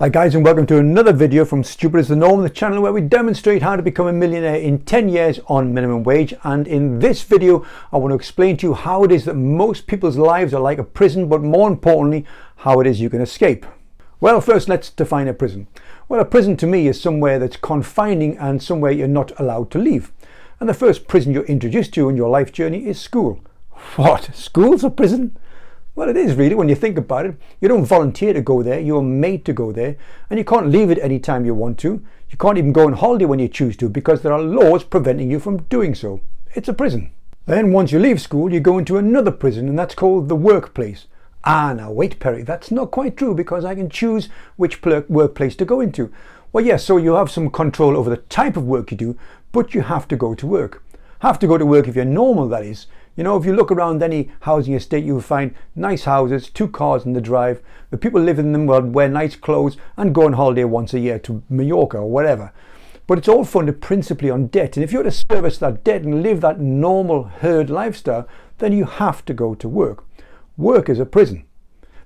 Hi guys, and welcome to another video from Stupid is the Norm, the channel where we demonstrate how to become a millionaire in 10 years on minimum wage. And in this video I want to explain to you how it is that most people's lives are like a prison, but more importantly how it is you can escape. Well, first let's define a prison. Well, a prison to me is somewhere that's confining and somewhere you're not allowed to leave. And the first prison you're introduced to in your life journey is school. What? School's a prison? Well, it is really when you think about it. You don't volunteer to go there, you're made to go there, and you can't leave it anytime you want to. You can't even go on holiday when you choose to because there are laws preventing you from doing so. It's a prison. Then once you leave school, you go into another prison, and that's called the workplace. Ah, now wait, Perry, that's not quite true because I can choose which workplace to go into. Well, yes, so you have some control over the type of work you do, but you have to go to work. Have to go to work if you're normal, that is. You know, if you look around any housing estate, you'll find nice houses, 2 cars in the drive. The people live in them will wear nice clothes and go on holiday once a year to Mallorca or whatever. But it's all funded principally on debt. And if you're to service that debt and live that normal herd lifestyle, then you have to go to work. Work is a prison.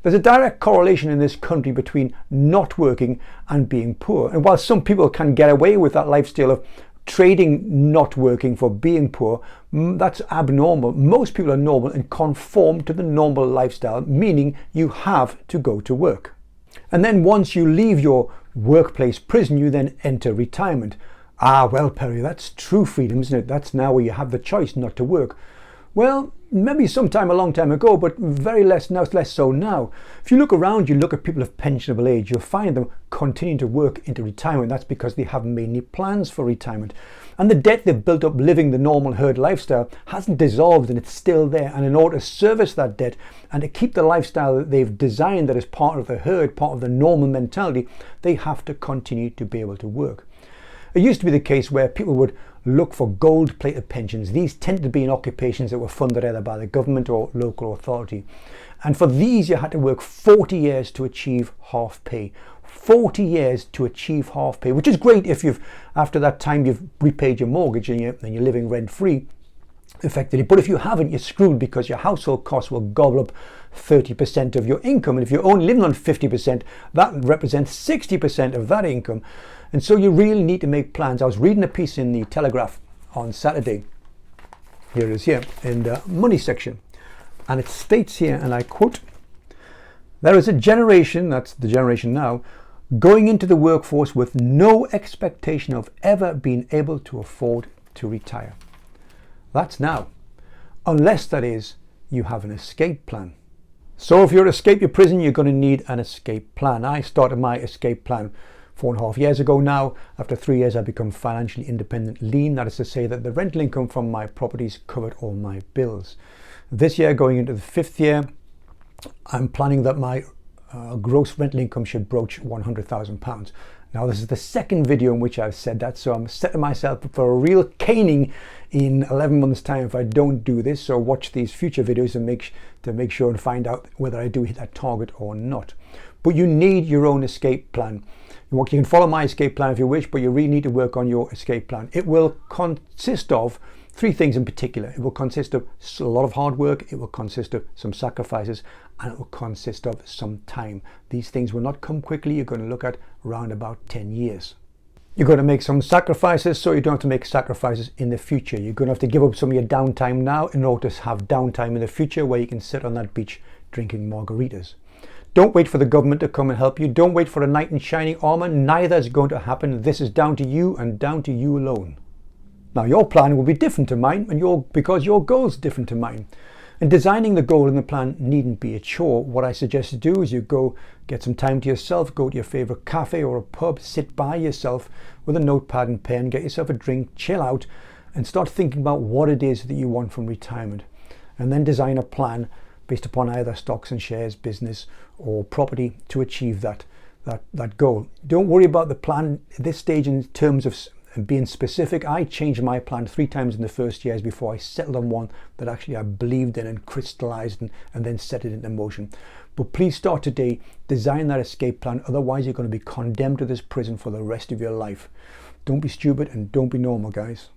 There's a direct correlation in this country between not working and being poor. And while some people can get away with that lifestyle of trading not working for being poor, that's abnormal. Most people are normal and conform to the normal lifestyle, meaning you have to go to work. And then once you leave your workplace prison, you then enter retirement. Ah, well, Perry, that's true freedom, isn't it? That's now where you have the choice not to work. Well, maybe sometime a long time ago, but very less so now. If you look around, you look at people of pensionable age, you'll find them continuing to work into retirement. That's because they haven't made any plans for retirement. And the debt they've built up living the normal herd lifestyle hasn't dissolved, and it's still there. And in order to service that debt and to keep the lifestyle that they've designed that is part of the herd, part of the normal mentality, they have to continue to be able to work. It used to be the case where people would look for gold-plated pensions. These tended to be in occupations that were funded either by the government or local authority. And for these, you had to work 40 years to achieve half pay. 40 years to achieve half pay, which is great if after that time you've repaid your mortgage and you're living rent-free effectively. But if you haven't, you're screwed because your household costs will gobble up 30% of your income. And if you're only living on 50%, that represents 60% of that income. And so you really need to make plans. I was reading a piece in the Telegraph on Saturday. Here it is here in the money section. And it states here, and I quote, "There is a generation," that's the generation now, "going into the workforce with no expectation of ever being able to afford to retire." That's now. Unless, that is, you have an escape plan. So if you're to escape your prison, you're going to need an escape plan. I started my escape plan 4.5 years ago now. After 3 years, I've become financially independent, lean. That is to say that the rental income from my properties covered all my bills. This year, going into the 5th year, I'm planning that my gross rental income should broach £100,000. Now, this is the second video in which I've said that, so I'm setting myself up for a real caning in 11 months' time if I don't do this. So watch these future videos and make sure and find out whether I do hit that target or not. But you need your own escape plan. You can follow my escape plan if you wish, but you really need to work on your escape plan. It will consist of 3 things in particular. It will consist of a lot of hard work, it will consist of some sacrifices, and it will consist of some time. These things will not come quickly. You're going to look at around about 10 years. You're going to make some sacrifices so you don't have to make sacrifices in the future. You're going to have to give up some of your downtime now in order to have downtime in the future where you can sit on that beach drinking margaritas. Don't wait for the government to come and help you. Don't wait for a knight in shining armor. Neither is going to happen. This is down to you and down to you alone. Now, your plan will be different to mine, and because your goal's different to mine. And designing the goal and the plan needn't be a chore. What I suggest you do is you go get some time to yourself, go to your favorite cafe or a pub, sit by yourself with a notepad and pen, get yourself a drink, chill out, and start thinking about what it is that you want from retirement. And then design a plan based upon either stocks and shares, business, or property to achieve that goal. Don't worry about the plan at this stage in terms of being specific. I changed my plan 3 times in the first years before I settled on one that actually I believed in and crystallized and then set it into motion. But please start today, design that escape plan, otherwise you're going to be condemned to this prison for the rest of your life. Don't be stupid and don't be normal, guys.